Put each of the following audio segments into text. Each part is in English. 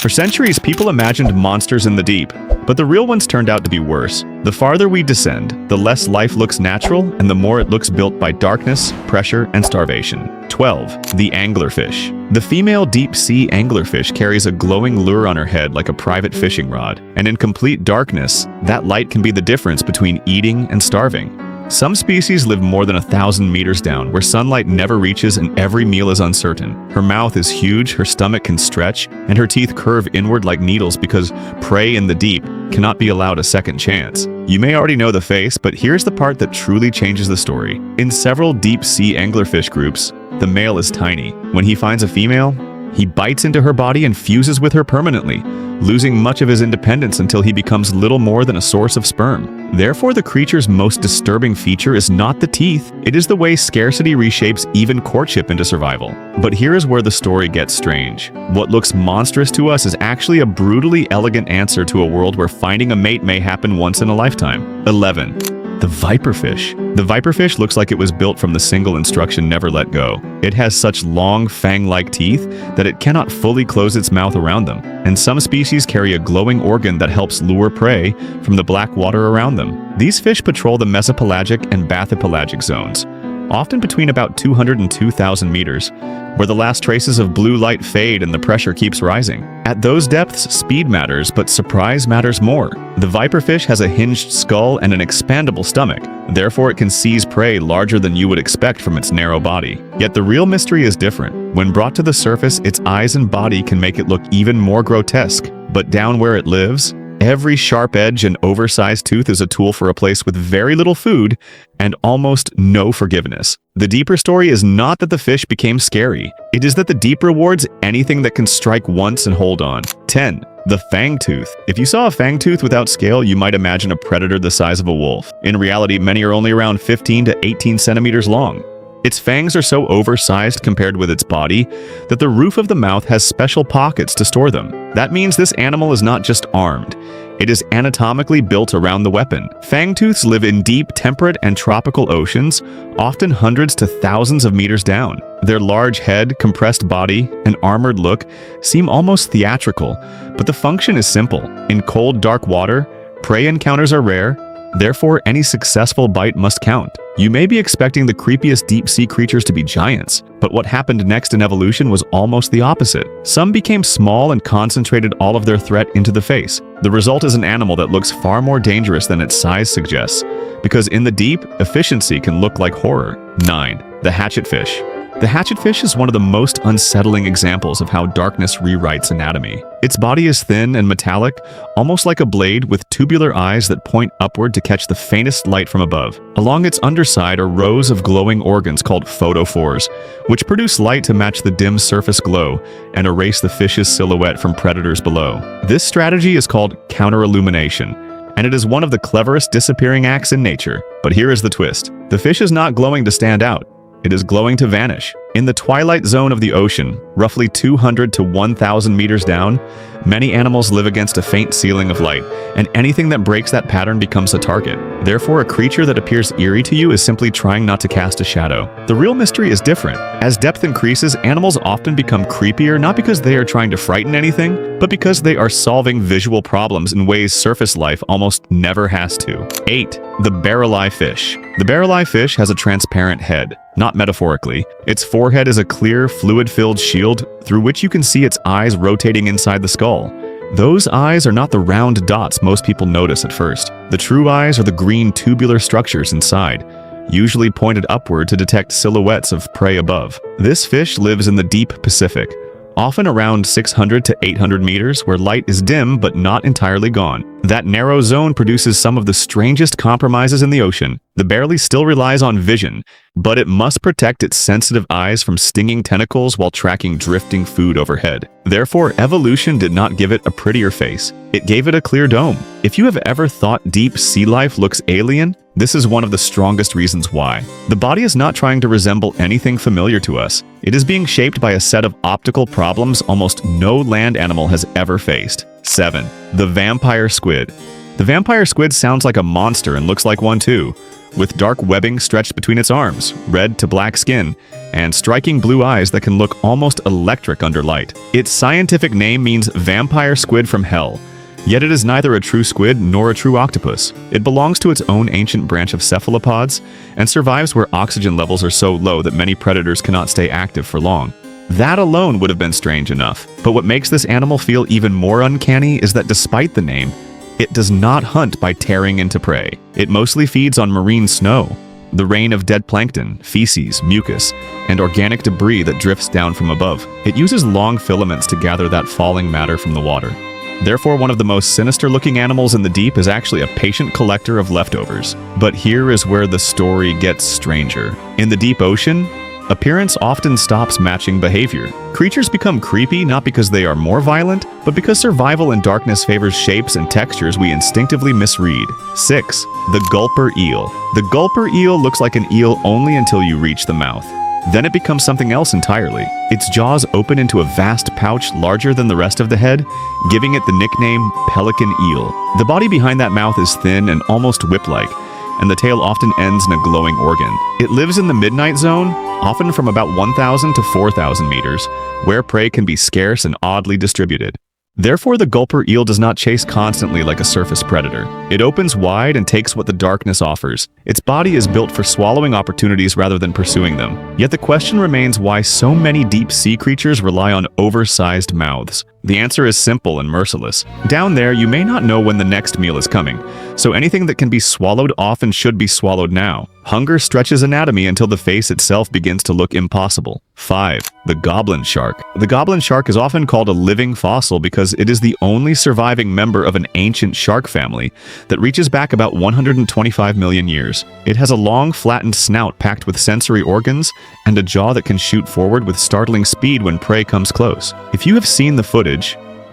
For centuries, people imagined monsters in the deep, but the real ones turned out to be worse. The farther we descend, the less life looks natural and the more it looks built by darkness, pressure, and starvation. 12. The anglerfish. The female deep-sea anglerfish carries a glowing lure on her head like a private fishing rod, and in complete darkness, that light can be the difference between eating and starving. Some species live more than 1,000 meters down, where sunlight never reaches and every meal is uncertain. Her mouth is huge, her stomach can stretch, and her teeth curve inward like needles because prey in the deep cannot be allowed a second chance. You may already know the face, but here's the part that truly changes the story. In several deep-sea anglerfish groups, the male is tiny. When he finds a female, he bites into her body and fuses with her permanently, losing much of his independence until he becomes little more than a source of sperm. Therefore, the creature's most disturbing feature is not the teeth, it is the way scarcity reshapes even courtship into survival. But here is where the story gets strange. What looks monstrous to us is actually a brutally elegant answer to a world where finding a mate may happen once in a lifetime. 11. The viperfish. The viperfish looks like it was built from the single instruction never let go. It has such long, fang-like teeth that it cannot fully close its mouth around them, and some species carry a glowing organ that helps lure prey from the black water around them. These fish patrol the mesopelagic and bathypelagic zones, often between about 200 and 2,000 meters, where the last traces of blue light fade and the pressure keeps rising. At those depths, speed matters, but surprise matters more. The viperfish has a hinged skull and an expandable stomach, therefore it can seize prey larger than you would expect from its narrow body. Yet the real mystery is different. When brought to the surface, its eyes and body can make it look even more grotesque, but down where it lives, every sharp edge and oversized tooth is a tool for a place with very little food and almost no forgiveness. The deeper story is not that the fish became scary. It is that the deep rewards anything that can strike once and hold on. 10. The fangtooth. If you saw a fangtooth without scale, you might imagine a predator the size of a wolf. In reality, many are only around 15 to 18 centimeters long. Its fangs are so oversized compared with its body that the roof of the mouth has special pockets to store them. That means this animal is not just armed. It is anatomically built around the weapon. Fangtooths live in deep, temperate, and tropical oceans, often hundreds to thousands of meters down. Their large head, compressed body, and armored look seem almost theatrical, but the function is simple. In cold, dark water, prey encounters are rare, therefore any successful bite must count. You may be expecting the creepiest deep-sea creatures to be giants, but what happened next in evolution was almost the opposite. Some became small and concentrated all of their threat into the face. The result is an animal that looks far more dangerous than its size suggests, because in the deep, efficiency can look like horror. 9. The hatchetfish. The hatchetfish is one of the most unsettling examples of how darkness rewrites anatomy. Its body is thin and metallic, almost like a blade with tubular eyes that point upward to catch the faintest light from above. Along its underside are rows of glowing organs called photophores, which produce light to match the dim surface glow and erase the fish's silhouette from predators below. This strategy is called counter-illumination, and it is one of the cleverest disappearing acts in nature. But here is the twist. The fish is not glowing to stand out. It is glowing to vanish. In the twilight zone of the ocean, roughly 200 to 1,000 meters down, many animals live against a faint ceiling of light, and anything that breaks that pattern becomes a target. Therefore, a creature that appears eerie to you is simply trying not to cast a shadow. The real mystery is different. As depth increases, animals often become creepier not because they are trying to frighten anything, but because they are solving visual problems in ways surface life almost never has to. 8. The barreleye fish. The barreleye fish has a transparent head. Not metaphorically. Its forehead is a clear, fluid-filled shield through which you can see its eyes rotating inside the skull. Those eyes are not the round dots most people notice at first. The true eyes are the green tubular structures inside, usually pointed upward to detect silhouettes of prey above. This fish lives in the deep Pacific, often around 600 to 800 meters where light is dim but not entirely gone. That narrow zone produces some of the strangest compromises in the ocean. The barreley still relies on vision, but it must protect its sensitive eyes from stinging tentacles while tracking drifting food overhead. Therefore, evolution did not give it a prettier face. It gave it a clear dome. If you have ever thought deep sea life looks alien, this is one of the strongest reasons why. The body is not trying to resemble anything familiar to us. It is being shaped by a set of optical problems almost no land animal has ever faced. 7. The vampire squid. The vampire squid sounds like a monster and looks like one too, with dark webbing stretched between its arms, red to black skin, and striking blue eyes that can look almost electric under light. Its scientific name means vampire squid from hell, yet it is neither a true squid nor a true octopus. It belongs to its own ancient branch of cephalopods and survives where oxygen levels are so low that many predators cannot stay active for long. That alone would have been strange enough, but what makes this animal feel even more uncanny is that despite the name, it does not hunt by tearing into prey. It mostly feeds on marine snow, the rain of dead plankton, feces, mucus, and organic debris that drifts down from above. It uses long filaments to gather that falling matter from the water. Therefore, one of the most sinister-looking animals in the deep is actually a patient collector of leftovers. But here is where the story gets stranger. In the deep ocean, appearance often stops matching behavior. Creatures become creepy not because they are more violent, but because survival in darkness favors shapes and textures we instinctively misread. 6. The gulper eel. The gulper eel looks like an eel only until you reach the mouth. Then it becomes something else entirely. Its jaws open into a vast pouch larger than the rest of the head, giving it the nickname pelican eel. The body behind that mouth is thin and almost whip-like, and the tail often ends in a glowing organ. It lives in the midnight zone, often from about 1,000 to 4,000 meters, where prey can be scarce and oddly distributed. Therefore, the gulper eel does not chase constantly like a surface predator. It opens wide and takes what the darkness offers. Its body is built for swallowing opportunities rather than pursuing them. Yet the question remains why so many deep-sea creatures rely on oversized mouths. The answer is simple and merciless. Down there, you may not know when the next meal is coming, so anything that can be swallowed often should be swallowed now. Hunger stretches anatomy until the face itself begins to look impossible. 5. The goblin shark. The goblin shark is often called a living fossil because it is the only surviving member of an ancient shark family that reaches back about 125 million years. It has a long, flattened snout packed with sensory organs and a jaw that can shoot forward with startling speed when prey comes close. If you have seen the footage,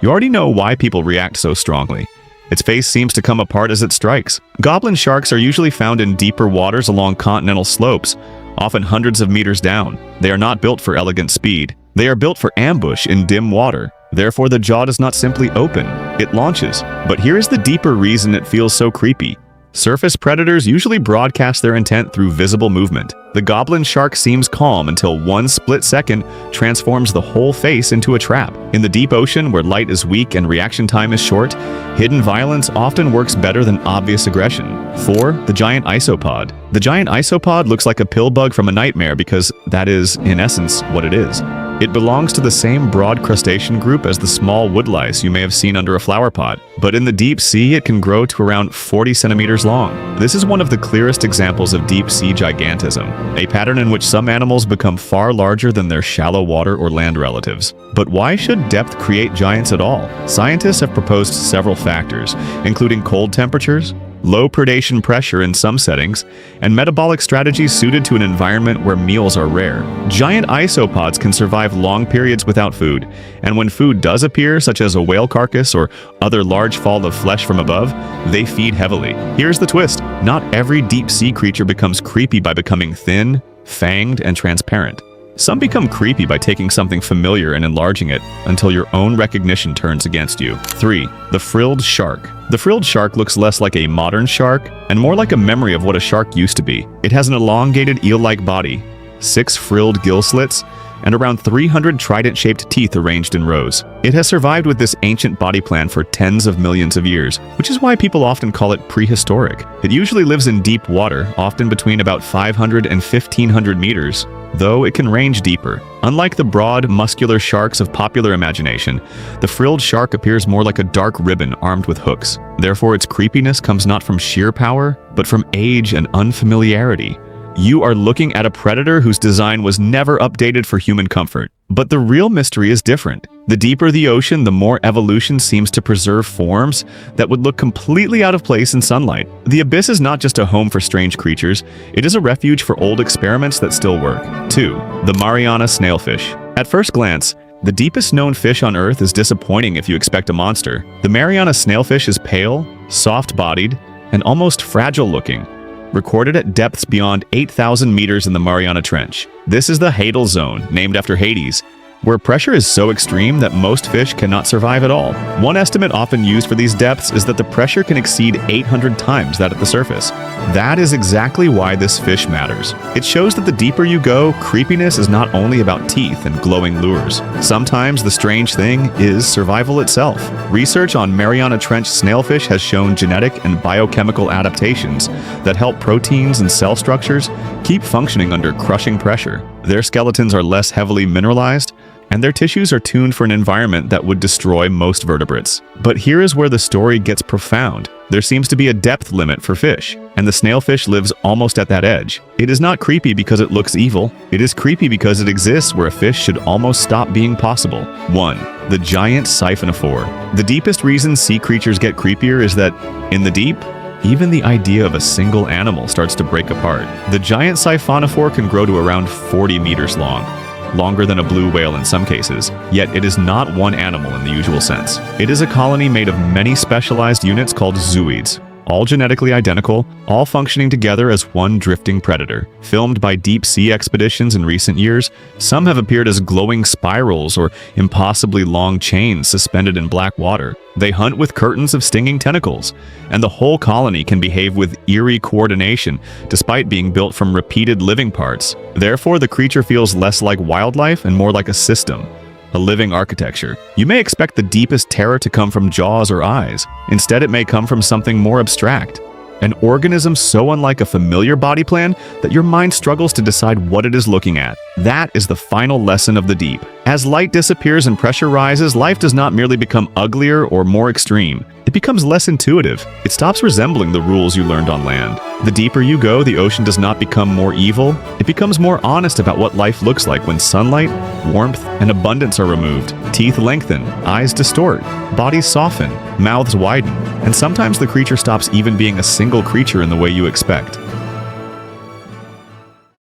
you already know why people react so strongly. Its face seems to come apart as it strikes. Goblin sharks are usually found in deeper waters along continental slopes, often hundreds of meters down. They are not built for elegant speed. They are built for ambush in dim water. Therefore, the jaw does not simply open, it launches. But here is the deeper reason it feels so creepy. Surface predators usually broadcast their intent through visible movement. The goblin shark seems calm until one split second transforms the whole face into a trap. In the deep ocean, where light is weak and reaction time is short, hidden violence often works better than obvious aggression. 4. The giant isopod. The giant isopod looks like a pill bug from a nightmare because that is, in essence, what it is. It belongs to the same broad crustacean group as the small woodlice you may have seen under a flower pot, but in the deep sea it can grow to around 40 centimeters long. This is one of the clearest examples of deep sea gigantism, a pattern in which some animals become far larger than their shallow water or land relatives. But why should depth create giants at all? Scientists have proposed several factors, including cold temperatures, low predation pressure in some settings, and metabolic strategies suited to an environment where meals are rare. Giant isopods can survive long periods without food, and when food does appear, such as a whale carcass or other large fall of flesh from above, they feed heavily. Here's the twist. Not every deep-sea creature becomes creepy by becoming thin, fanged, and transparent. Some become creepy by taking something familiar and enlarging it until your own recognition turns against you. 3. The frilled shark. The frilled shark looks less like a modern shark and more like a memory of what a shark used to be. It has an elongated eel-like body, 6 frilled gill slits, and around 300 trident-shaped teeth arranged in rows. It has survived with this ancient body plan for tens of millions of years, which is why people often call it prehistoric. It usually lives in deep water, often between about 500 and 1,500 meters, though it can range deeper. Unlike the broad, muscular sharks of popular imagination, the frilled shark appears more like a dark ribbon armed with hooks. Therefore, its creepiness comes not from sheer power, but from age and unfamiliarity. You are looking at a predator whose design was never updated for human comfort. But the real mystery is different. The deeper the ocean, the more evolution seems to preserve forms that would look completely out of place in sunlight. The abyss is not just a home for strange creatures, it is a refuge for old experiments that still work. 2. The Mariana snailfish. At first glance, the deepest known fish on Earth is disappointing if you expect a monster. The Mariana snailfish is pale, soft-bodied, and almost fragile-looking, recorded at depths beyond 8,000 meters in the Mariana Trench. This is the Hadal zone, named after Hades, where pressure is so extreme that most fish cannot survive at all. One estimate often used for these depths is that the pressure can exceed 800 times that at the surface. That is exactly why this fish matters. It shows that the deeper you go, creepiness is not only about teeth and glowing lures. Sometimes the strange thing is survival itself. Research on Mariana Trench snailfish has shown genetic and biochemical adaptations that help proteins and cell structures keep functioning under crushing pressure. Their skeletons are less heavily mineralized, and their tissues are tuned for an environment that would destroy most vertebrates. But here is where the story gets profound. There seems to be a depth limit for fish, and the snailfish lives almost at that edge. It is not creepy because it looks evil. It is creepy because it exists where a fish should almost stop being possible. 1. The giant siphonophore. The deepest reason sea creatures get creepier is that, in the deep, even the idea of a single animal starts to break apart. The giant siphonophore can grow to around 40 meters long, longer than a blue whale in some cases, yet it is not one animal in the usual sense. It is a colony made of many specialized units called zooids, all genetically identical, all functioning together as one drifting predator. Filmed by deep-sea expeditions in recent years, some have appeared as glowing spirals or impossibly long chains suspended in black water. They hunt with curtains of stinging tentacles, and the whole colony can behave with eerie coordination despite being built from repeated living parts. Therefore, the creature feels less like wildlife and more like a system, a living architecture. You may expect the deepest terror to come from jaws or eyes. Instead, it may come from something more abstract. An organism so unlike a familiar body plan that your mind struggles to decide what it is looking at. That is the final lesson of the deep. As light disappears and pressure rises, life does not merely become uglier or more extreme. It becomes less intuitive. It stops resembling the rules you learned on land. The deeper you go, the ocean does not become more evil. It becomes more honest about what life looks like when sunlight, warmth, and abundance are removed. Teeth lengthen, eyes distort, bodies soften, mouths widen, and sometimes the creature stops even being a single creature in the way you expect.